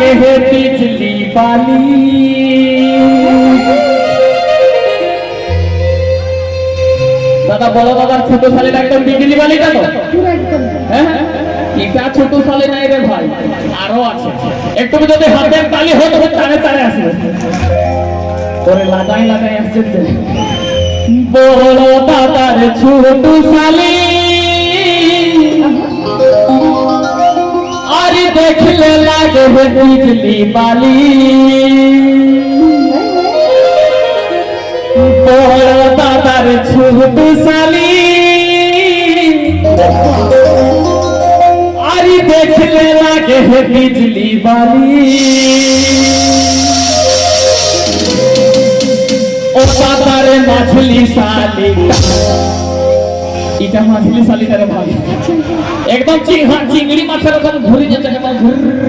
लागे है बिजली बाली दादा बड़ा दादा ছোট সালে একদম বিজলি বালি কেন হ্যাঁ এটা ছোট সালে নাই রে ভাই আরো আছে একটু যদি হাতের তালি হয় তবে চারে চারে আসবে তোরে লাগাই লাগাই আসছে বড় দাদার ছোট সালে আরে দেখলে লাগে বিজলি বালি বড় দাদার ছোট সালি আরে দেখলে লাগে বিজলি বালি ও দাদার মাছলি সালি এটা মাছলি সালি তারে ভাই একদম চিংড়ি মাছের রকম ঘুরে যাচ্ছে